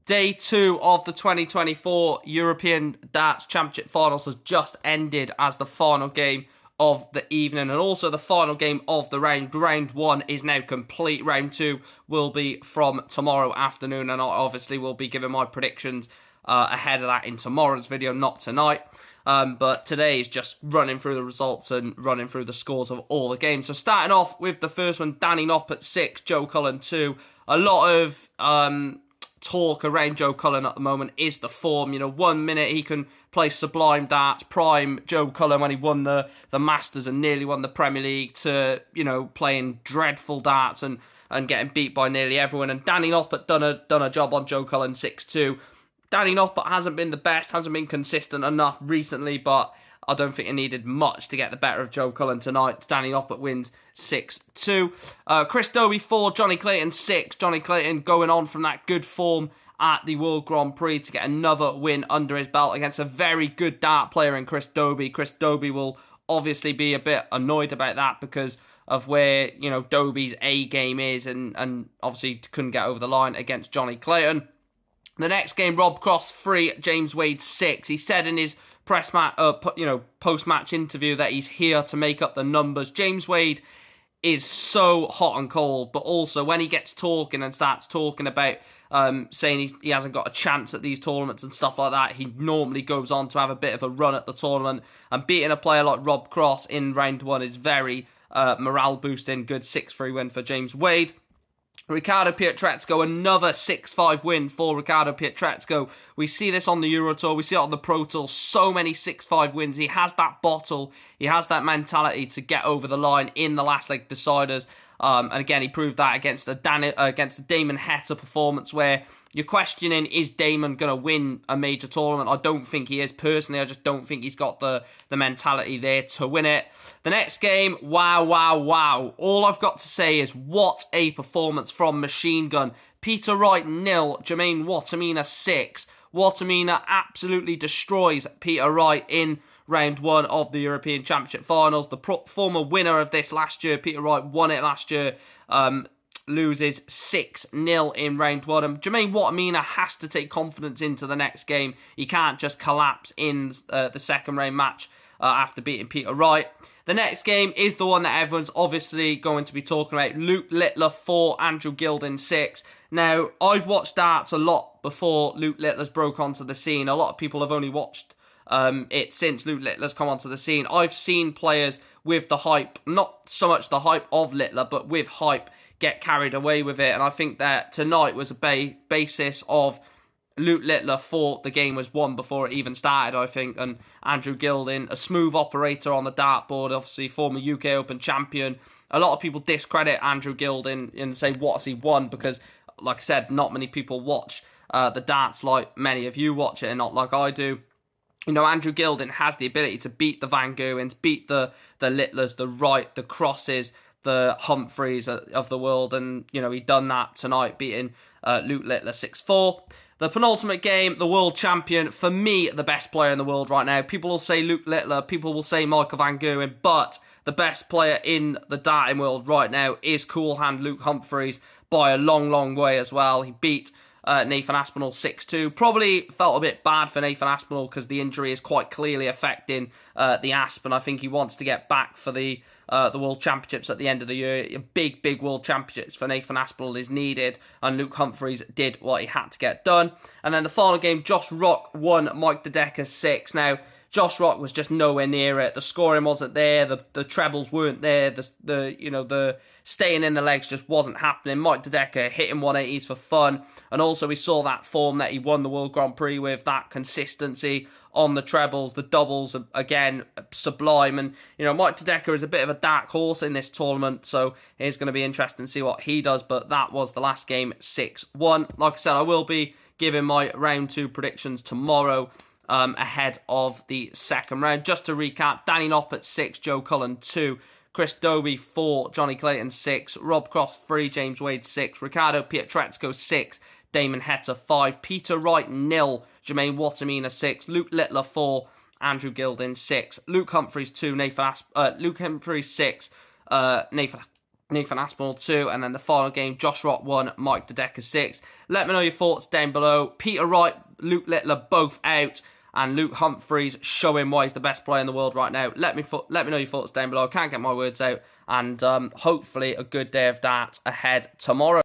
Day 2 of the 2024 European Darts Championship Finals has just ended as the final game of the evening and also the final game of the round. Round 1 is now complete. Round 2 will be from tomorrow afternoon, and I obviously will be giving my predictions ahead of that in tomorrow's video, not tonight. But today is just running through the results and running through the scores of all the games. So starting off with the first one, Danny Nopp at 6, Joe Cullen 2. A lot of talk around Joe Cullen at the moment is the form. 1 minute he can play sublime darts, prime Joe Cullen when he won the Masters and nearly won the Premier League, to, playing dreadful darts and getting beat by nearly everyone. And Danny Noppert done a job on Joe Cullen 6-2. Danny Noppert hasn't been the best, hasn't been consistent enough recently, but I don't think it needed much to get the better of Joe Cullen tonight. Danny Noppert wins 6-2. Chris Dobey 4, Johnny Clayton 6. Johnny Clayton going on from that good form at the World Grand Prix to get another win under his belt against a very good dart player in Chris Dobey. Chris Dobey will obviously be a bit annoyed about that because of where, Dobey's A game is, and obviously couldn't get over the line against Johnny Clayton. The next game, Rob Cross 3, James Wade 6. He said in his post-match interview that he's here to make up the numbers. James Wade is so hot and cold, but also when he gets talking and starts talking about saying he hasn't got a chance at these tournaments and stuff like that, he normally goes on to have a bit of a run at the tournament. And beating a player like Rob Cross in round 1 is very morale-boosting. Good 6-3 win for James Wade. Ricardo Pietrezco, another 6-5 win for Ricardo Pietrezco. We see this on the Euro Tour, we see it on the Pro Tour, so many 6-5 wins. He has that bottle, he has that mentality to get over the line in the last leg deciders. And again, he proved that against the Damon Heta performance, where you're questioning, is Damon going to win a major tournament? I don't think he is, personally. I just don't think he's got the mentality there to win it. The next game, wow. All I've got to say is, what a performance from Machine Gun. Peter Wright 0, Jermaine Wattimena 6. Wattimena absolutely destroys Peter Wright in round 1 of the European Championship Finals. The former winner of this last year, Peter Wright, won it last year, loses 6-0 in round 1. And Jermaine Wattimena has to take confidence into the next game. He can't just collapse in the second round match after beating Peter Wright. The next game is the one that everyone's obviously going to be talking about. Luke Littler 4, Andrew Gilding 6. Now, I've watched darts a lot before Luke Littler's broke onto the scene. A lot of people have only watched it since Luke Littler's come onto the scene. I've seen players with the hype, not so much the hype of Littler, but with hype, get carried away with it. And I think that tonight was a basis of Luke Littler thought the game was won before it even started, I think. And Andrew Gilding, a smooth operator on the dartboard, obviously former UK Open champion. A lot of people discredit Andrew Gilding and say, what's he won? Because, like I said, not many people watch the darts like many of you watch it, and not like I do. Andrew Gilding has the ability to beat the Van Gerwens, beat the Littlers, the Wright, the Crosses, the Humphreys of the world. And, he done that tonight, beating Luke Littler 6-4. The penultimate game, the world champion, for me, the best player in the world right now. People will say Luke Littler, people will say Michael Van Gerwen, but the best player in the darting world right now is cool hand Luke Humphreys by a long way as well. He beat Nathan Aspinall 6-2. Probably felt a bit bad for Nathan Aspinall because the injury is quite clearly affecting the Asp, and I think he wants to get back for the World Championships at the end of the year. Big World Championships for Nathan Aspinall is needed, and Luke Humphreys did what he had to get done. And then the final game, Josh Rock 1, Mike De Decker 6. Now, Josh Rock was just nowhere near it. The scoring wasn't there. The trebles weren't there. The staying in the legs just wasn't happening. Mike De Decker hitting 180s for fun. And also we saw that form that he won the World Grand Prix with, that consistency on the trebles, the doubles, again, sublime. And, Mike De Decker is a bit of a dark horse in this tournament, so it's going to be interesting to see what he does. But that was the last game, 6-1. Like I said, I will be giving my round 2 predictions tomorrow ahead of the second round. Just to recap, Danny Noppert 6, Joe Cullen 2, Chris Dobey 4, Johnny Clayton 6, Rob Cross 3, James Wade 6, Ricardo Pietrezco 6, Damon Heta 5, Peter Wright 0, Jermaine Wattimena 6, Luke Littler 4, Andrew Gilding 6, Luke Humphreys 2, Luke Humphreys 6, Nathan Nathan Aspinall 2, and then the final game, Josh Rock 1, Mike DeDecker 6. Let me know your thoughts down below. Peter Wright, Luke Littler both out, and Luke Humphries showing why he's the best player in the world right now. Let me know your thoughts down below. I can't get my words out, and hopefully a good day of darts ahead tomorrow.